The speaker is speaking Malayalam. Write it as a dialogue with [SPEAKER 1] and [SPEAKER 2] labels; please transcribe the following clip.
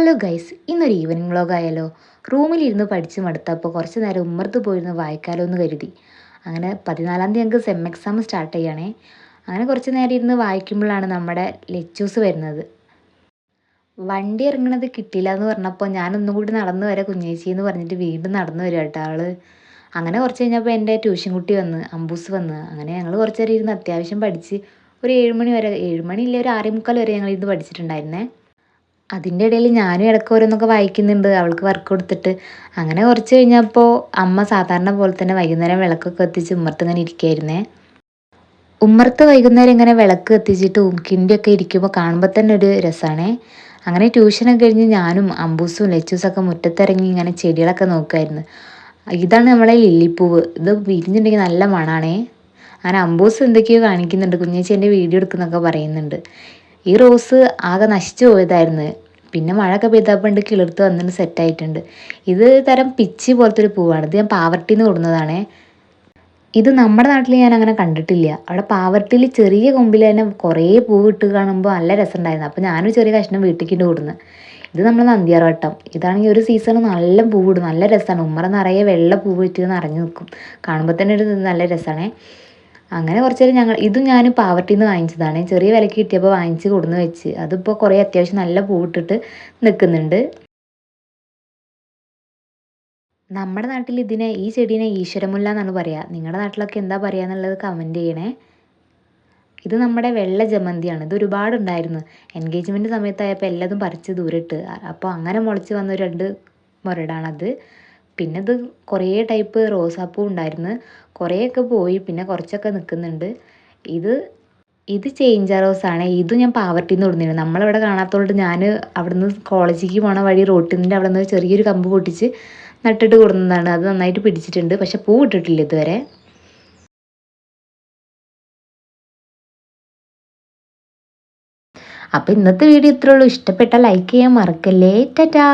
[SPEAKER 1] ഹലോ ഗൈസ്, ഇന്നൊരു ഈവനിങ് വ്ളോഗ് ആയാലോ? റൂമിലിരുന്ന് പഠിച്ച് മടുത്തപ്പോൾ കുറച്ച് നേരം ഉമ്മർത്ത് പോയിരുന്ന് വായിക്കാലോ എന്ന് കരുതി. അങ്ങനെ 14-ാം തീയതി ഞങ്ങൾക്ക് സെം എക്സാം സ്റ്റാർട്ട് ചെയ്യണേ. അങ്ങനെ കുറച്ച് നേരം ഇരുന്ന് വായിക്കുമ്പോഴാണ് നമ്മുടെ ലെക്ചേഴ്സ് വരുന്നത്. വണ്ടി ഇറങ്ങണത് കിട്ടിയില്ല എന്ന് പറഞ്ഞപ്പോൾ ഞാനൊന്നും കൂടി നടന്നു വരെ കുഞ്ഞേച്ചി എന്ന് പറഞ്ഞിട്ട് വീണ്ടും നടന്നു വരിക കേട്ടോ ആള്. അങ്ങനെ കുറച്ച് കഴിഞ്ഞപ്പോൾ എൻ്റെ ട്യൂഷൻ കുട്ടി വന്ന്, അമ്പൂസ് വന്ന്. അങ്ങനെ ഞങ്ങൾ കുറച്ച് നേരം ഇരുന്ന് അത്യാവശ്യം പഠിച്ച് ഒരു 7 മണി വരെ, 7 മണിയില്ല, ഒരു 6:45 വരെ ഞങ്ങൾ ഇരുന്ന് പഠിച്ചിട്ടുണ്ടായിരുന്നേ. അതിൻ്റെ ഇടയിൽ ഞാനും ഇടയ്ക്ക് ഓരോന്നൊക്കെ വായിക്കുന്നുണ്ട്, അവൾക്ക് വർക്ക് കൊടുത്തിട്ട്. അങ്ങനെ കുറച്ച് കഴിഞ്ഞപ്പോൾ അമ്മ സാധാരണ പോലെ തന്നെ വൈകുന്നേരം വിളക്കൊക്കെ കത്തിച്ച് ഉമ്മർത്ത് ഇങ്ങനെ ഇരിക്കുകയായിരുന്നേ. ഉമ്മർത്ത് വൈകുന്നേരം ഇങ്ങനെ വിളക്ക് കത്തിച്ചിട്ട് കിണ്ടിയൊക്കെ ഇരിക്കുമ്പോൾ കാണുമ്പോൾ തന്നെ ഒരു രസമാണേ. അങ്ങനെ ട്യൂഷനൊക്കെ കഴിഞ്ഞ് ഞാനും അമ്പൂസും ലച്ചൂസൊക്കെ മുറ്റത്തിറങ്ങി ഇങ്ങനെ ചെടികളൊക്കെ നോക്കുമായിരുന്നു. ഇതാണ് നമ്മളെ ലില്ലിപ്പൂവ്. ഇത് വിരിഞ്ഞിട്ടുണ്ടെങ്കിൽ നല്ല മണമാണേ. അങ്ങനെ അമ്പൂസ് എന്തൊക്കെയോ കാണിക്കുന്നുണ്ട്, കുഞ്ഞേച്ചി എൻ്റെ വീഡിയോ എടുക്കുന്നൊക്കെ പറയുന്നുണ്ട്. ഈ റോസ് ആകെ നശിച്ചു പോയതായിരുന്നു. പിന്നെ മഴയൊക്കെ പെയ്തപ്പോൾ കിളിർത്ത് വന്നിട്ട് സെറ്റായിട്ടുണ്ട്. ഇത് തരം പിച്ചി പോലത്തെ ഒരു പൂവാണ്. ഇത് ഞാൻ പാവർട്ടിന്ന് കൊടുന്നതാണേ. ഇത് നമ്മുടെ നാട്ടിൽ ഞാൻ അങ്ങനെ കണ്ടിട്ടില്ല. അവിടെ പാവർട്ടിയിൽ ചെറിയ കൊമ്പിൽ തന്നെ കുറേ പൂവ് ഇട്ട് കാണുമ്പോൾ നല്ല രസമുണ്ടായിരുന്നു. അപ്പോൾ ഞാനൊരു ചെറിയ കഷ്ണം വീട്ടിലേക്ക് കൊടുന്ന്. ഇത് നമ്മൾ നന്ദിയാർവട്ടം. ഇതാണെങ്കിൽ ഒരു സീസണ് നല്ല പൂവിടും, നല്ല രസമാണ്. ഉമ്മറ നിറയെ വെള്ള പൂവ് ഇട്ട് നിറഞ്ഞു നിൽക്കും. കാണുമ്പോൾ തന്നെ ഒരു നല്ല രസമാണേ. അങ്ങനെ കുറച്ച് നേരം ഇതും ഞാൻ പാവർട്ടിന്ന് വാങ്ങിച്ചതാണ്. ചെറിയ വിലക്ക് കിട്ടിയപ്പോൾ വാങ്ങിച്ച് കൊടുന്ന് വെച്ച്. അതിപ്പോൾ കുറേ അത്യാവശ്യം നല്ല പൂവിട്ടിട്ട് നിൽക്കുന്നുണ്ട്. നമ്മുടെ നാട്ടിൽ ഈ ചെടീനെ ഈശ്വരമുല്ല എന്നാണ് പറയുക. നിങ്ങളുടെ നാട്ടിലൊക്കെ എന്താ പറയുക എന്നുള്ളത് കമൻറ്റ് ചെയ്യണേ. ഇത് നമ്മുടെ വെള്ള ജമന്തിയാണ്. ഇത് ഒരുപാടുണ്ടായിരുന്നു. എൻഗേജ്മെൻറ്റ് സമയത്തായപ്പോൾ എല്ലാതും പറിച്ച് ദൂരിട്ട്. അപ്പോൾ അങ്ങനെ മുളച്ച് വന്ന 2 മുരടാണത്. പിന്നെ ഇത് കുറേ ടൈപ്പ് റോസാപ്പൂ ഉണ്ടായിരുന്നു. കുറേയൊക്കെ പോയി, പിന്നെ കുറച്ചൊക്കെ നിൽക്കുന്നുണ്ട്. ഇത് ചേഞ്ച റോസാണ്. ഇതും ഞാൻ പാവർട്ടിന്ന് കൊടുത്തിരുന്നു. നമ്മളിവിടെ കാണാത്തതുകൊണ്ട് ഞാൻ അവിടുന്ന് കോളേജിലേക്ക് പോണ വഴി റോട്ടിൻ്റെ അവിടെ നിന്ന് ചെറിയൊരു കമ്പ് പൊട്ടിച്ച് നട്ടിട്ട് കൊടുക്കുന്നതാണ്. അത് നന്നായിട്ട് പിടിച്ചിട്ടുണ്ട്, പക്ഷെ പൂ ഇട്ടിട്ടില്ല ഇതുവരെ. അപ്പോൾ ഇന്നത്തെ വീഡിയോ ഇത്രേ ഉള്ളൂ. ഇഷ്ടപ്പെട്ടാൽ ലൈക്ക് ചെയ്യാൻ മറക്കല്ലേ. ടാറ്റാ.